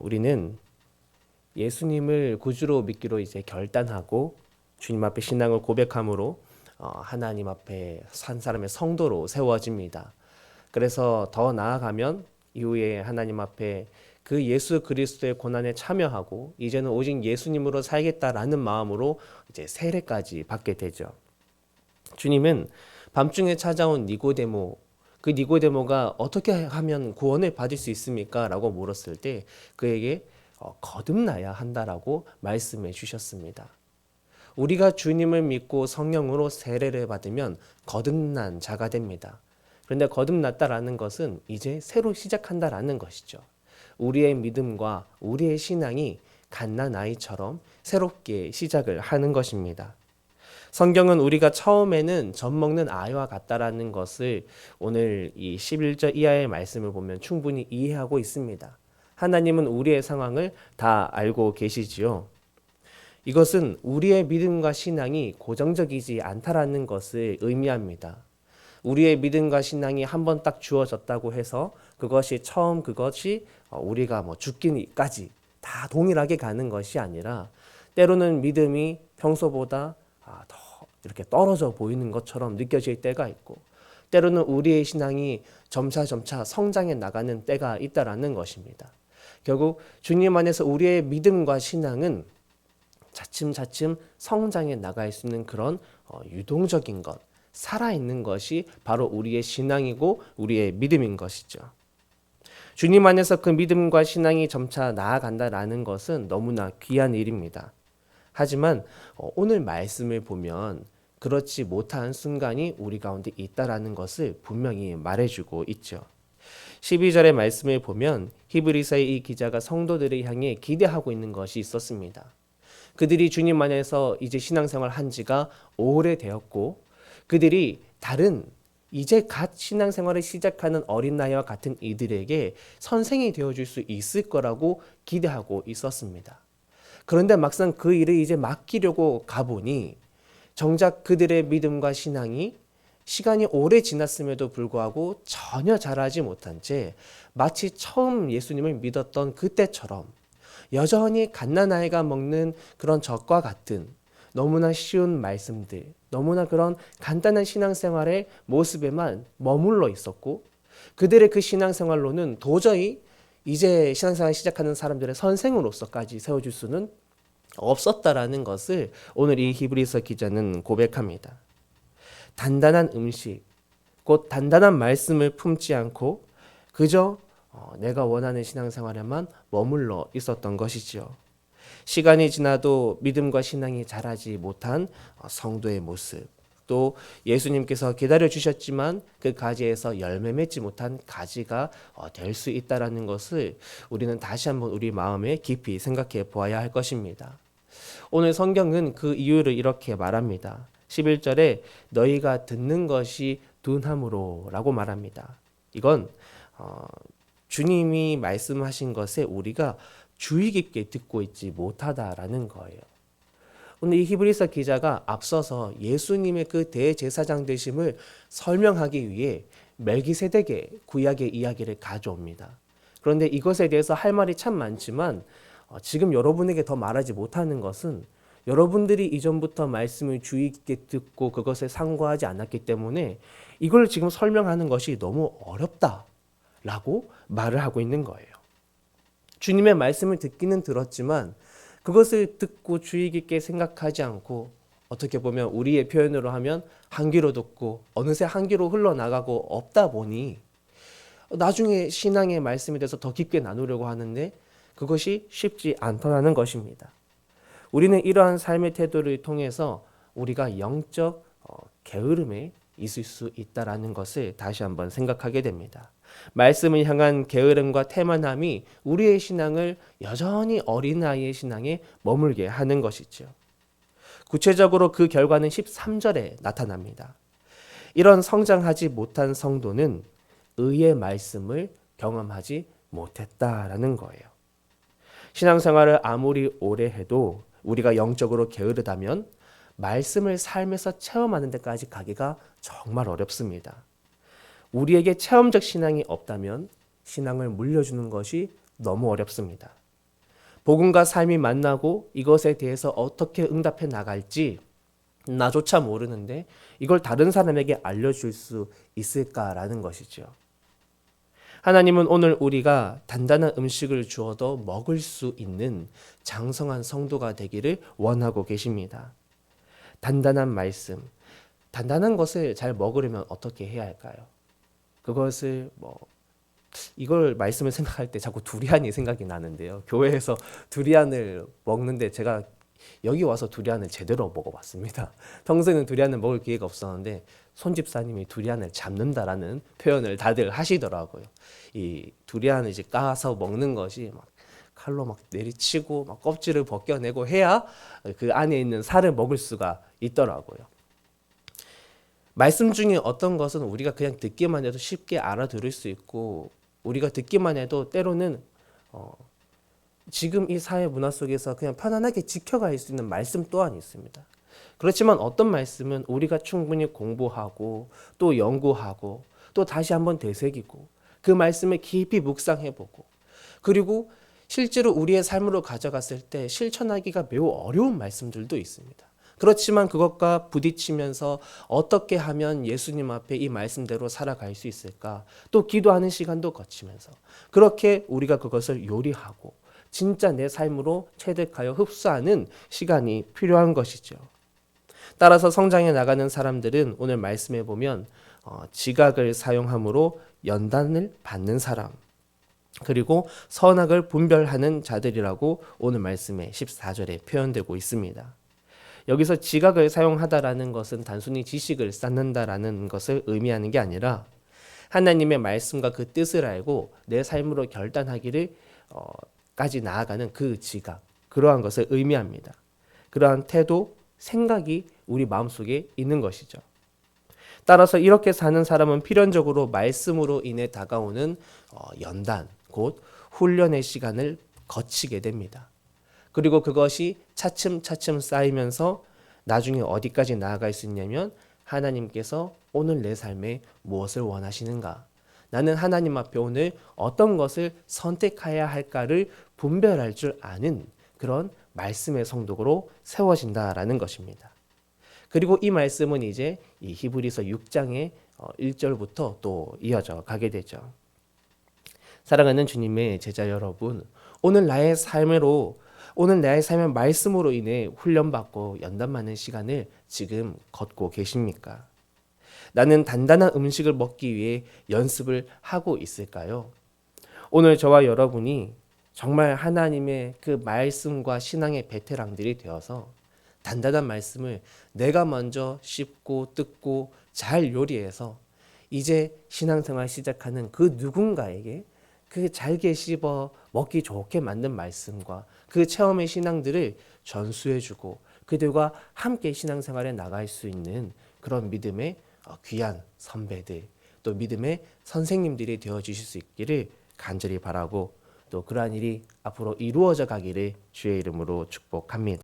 우리는 예수님을 구주로 믿기로 이제 결단하고 주님 앞에 신앙을 고백함으로 하나님 앞에 한 사람의 성도로 세워집니다. 그래서 더 나아가면 이후에 하나님 앞에 그 예수 그리스도의 고난에 참여하고 이제는 오직 예수님으로 살겠다라는 마음으로 이제 세례까지 받게 되죠. 주님은 밤중에 찾아온 니고데모, 그 니고데모가 어떻게 하면 구원을 받을 수 있습니까? 라고 물었을 때 그에게 거듭나야 한다라고 말씀해 주셨습니다. 우리가 주님을 믿고 성령으로 세례를 받으면 거듭난 자가 됩니다. 그런데 거듭났다라는 것은 이제 새로 시작한다라는 것이죠. 우리의 믿음과 우리의 신앙이 갓난 아이처럼 새롭게 시작을 하는 것입니다. 성경은 우리가 처음에는 젖 먹는 아이와 같다라는 것을 오늘 이 11절 이하의 말씀을 보면 충분히 이해하고 있습니다. 하나님은 우리의 상황을 다 알고 계시지요. 이것은 우리의 믿음과 신앙이 고정적이지 않다라는 것을 의미합니다. 우리의 믿음과 신앙이 한번 딱 주어졌다고 해서 그것이 우리가 죽기까지 다 동일하게 가는 것이 아니라 때로는 믿음이 평소보다 더 이렇게 떨어져 보이는 것처럼 느껴질 때가 있고 때로는 우리의 신앙이 점차 성장해 나가는 때가 있다라는 것입니다. 결국 주님 안에서 우리의 믿음과 신앙은 차츰 성장해 나갈 수 있는 그런 유동적인 것, 살아있는 것이 바로 우리의 신앙이고 우리의 믿음인 것이죠. 주님 안에서 그 믿음과 신앙이 점차 나아간다라는 것은 너무나 귀한 일입니다. 하지만 오늘 말씀을 보면 그렇지 못한 순간이 우리 가운데 있다라는 것을 분명히 말해주고 있죠. 12절의 말씀을 보면 히브리서의 이 기자가 성도들을 향해 기대하고 있는 것이 있었습니다. 그들이 주님 안에서 이제 신앙생활 한 지가 오래되었고 그들이 다른 이제 갓 신앙생활을 시작하는 어린 나이와 같은 이들에게 선생이 되어줄 수 있을 거라고 기대하고 있었습니다. 그런데 막상 그 일을 이제 맡기려고 가보니 정작 그들의 믿음과 신앙이 시간이 오래 지났음에도 불구하고 전혀 자라지 못한 채 마치 처음 예수님을 믿었던 그때처럼 여전히 갓난아이가 먹는 그런 젖과 같은 너무나 쉬운 말씀들, 너무나 그런 간단한 신앙생활의 모습에만 머물러 있었고 그들의 그 신앙생활로는 도저히 이제 신앙생활 시작하는 사람들의 선생으로서까지 세워줄 수는 없었다라는 것을 오늘 이 히브리서 기자는 고백합니다. 단단한 음식, 곧 단단한 말씀을 품지 않고 그저 내가 원하는 신앙생활에만 머물러 있었던 것이지요. 시간이 지나도 믿음과 신앙이 자라지 못한 성도의 모습, 또 예수님께서 기다려 주셨지만 그 가지에서 열매 맺지 못한 가지가 될 수 있다라는 것을 우리는 다시 한번 우리 마음에 깊이 생각해 보아야 할 것입니다. 오늘 성경은 그 이유를 이렇게 말합니다. 11절에 너희가 듣는 것이 둔함으로 라고 말합니다. 이건 주님이 말씀하신 것에 우리가 주의 깊게 듣고 있지 못하다라는 거예요. 오늘 이 히브리서 기자가 앞서서 예수님의 그 대제사장 되심을 설명하기 위해 멜기세덱의 구약의 이야기를 가져옵니다. 그런데 이것에 대해서 할 말이 참 많지만 지금 여러분에게 더 말하지 못하는 것은 여러분들이 이전부터 말씀을 주의 깊게 듣고 그것에 상고하지 않았기 때문에 이걸 지금 설명하는 것이 너무 어렵다라고 말을 하고 있는 거예요. 주님의 말씀을 듣기는 들었지만 그것을 듣고 주의 깊게 생각하지 않고 어떻게 보면 우리의 표현으로 하면 한 귀로 듣고 어느새 한 귀로 흘러나가고 없다 보니 나중에 신앙의 말씀에 대해서 더 깊게 나누려고 하는데 그것이 쉽지 않다는 것입니다. 우리는 이러한 삶의 태도를 통해서 우리가 영적 게으름에 있을 수 있다는 것을 다시 한번 생각하게 됩니다. 말씀을 향한 게으름과 태만함이 우리의 신앙을 여전히 어린아이의 신앙에 머물게 하는 것이죠. 구체적으로 그 결과는 13절에 나타납니다. 이런 성장하지 못한 성도는 의의 말씀을 경험하지 못했다라는 거예요. 신앙생활을 아무리 오래 해도 우리가 영적으로 게으르다면 말씀을 삶에서 체험하는 데까지 가기가 정말 어렵습니다. 우리에게 체험적 신앙이 없다면 신앙을 물려주는 것이 너무 어렵습니다. 복음과 삶이 만나고 이것에 대해서 어떻게 응답해 나갈지 나조차 모르는데 이걸 다른 사람에게 알려줄 수 있을까라는 것이죠. 하나님은 오늘 우리가 단단한 음식을 주어도 먹을 수 있는 장성한 성도가 되기를 원하고 계십니다. 단단한 말씀, 단단한 것을 잘 먹으려면 어떻게 해야 할까요? 그것을 이걸 말씀을 생각할 때 자꾸 두리안이 생각이 나는데요. 교회에서 두리안을 먹는데 제가 여기 와서 두리안을 제대로 먹어봤습니다. 평소에는 두리안을 먹을 기회가 없었는데 손집사님이 두리안을 잡는다라는 표현을 다들 하시더라고요. 이 두리안을 이제 까서 먹는 것이 막 칼로 막 내리치고 막 껍질을 벗겨내고 해야 그 안에 있는 살을 먹을 수가 있더라고요. 말씀 중에 어떤 것은 우리가 그냥 듣기만 해도 쉽게 알아들을 수 있고 우리가 듣기만 해도 때로는 지금 이 사회 문화 속에서 그냥 편안하게 지켜갈 수 있는 말씀 또한 있습니다. 그렇지만 어떤 말씀은 우리가 충분히 공부하고 또 연구하고 또 다시 한번 되새기고 그 말씀을 깊이 묵상해보고 그리고 실제로 우리의 삶으로 가져갔을 때 실천하기가 매우 어려운 말씀들도 있습니다. 그렇지만 그것과 부딪히면서 어떻게 하면 예수님 앞에 이 말씀대로 살아갈 수 있을까? 또 기도하는 시간도 거치면서 그렇게 우리가 그것을 요리하고 진짜 내 삶으로 체득하여 흡수하는 시간이 필요한 것이죠. 따라서 성장해 나가는 사람들은 오늘 말씀해 보면 지각을 사용함으로 연단을 받는 사람 그리고 선악을 분별하는 자들이라고 오늘 말씀에 14절에 표현되고 있습니다. 여기서 지각을 사용하다라는 것은 단순히 지식을 쌓는다라는 것을 의미하는 게 아니라 하나님의 말씀과 그 뜻을 알고 내 삶으로 결단하기를 까지 나아가는 그 지각, 그러한 것을 의미합니다. 그러한 태도, 생각이 우리 마음속에 있는 것이죠. 따라서 이렇게 사는 사람은 필연적으로 말씀으로 인해 다가오는 연단, 곧 훈련의 시간을 거치게 됩니다. 그리고 그것이 차츰차츰 쌓이면서 나중에 어디까지 나아갈 수 있냐면 하나님께서 오늘 내 삶에 무엇을 원하시는가? 나는 하나님 앞에 오늘 어떤 것을 선택해야 할까를 분별할 줄 아는 그런 말씀의 성도로 세워진다라는 것입니다. 그리고 이 말씀은 이제 이 히브리서 6장의 1절부터 또 이어져 가게 되죠. 사랑하는 주님의 제자 여러분, 오늘 나의 삶의 말씀으로 인해 훈련받고 연단받는 시간을 지금 걷고 계십니까? 나는 단단한 음식을 먹기 위해 연습을 하고 있을까요? 오늘 저와 여러분이 정말 하나님의 그 말씀과 신앙의 베테랑들이 되어서 단단한 말씀을 내가 먼저 씹고 뜯고 잘 요리해서 이제 신앙생활 시작하는 그 누군가에게 그 잘게 씹어 먹기 좋게 만든 말씀과 그 체험의 신앙들을 전수해주고 그들과 함께 신앙생활에 나갈 수 있는 그런 믿음의 귀한 선배들 또 믿음의 선생님들이 되어주실 수 있기를 간절히 바라고 또 그러한 일이 앞으로 이루어져 가기를 주의 이름으로 축복합니다.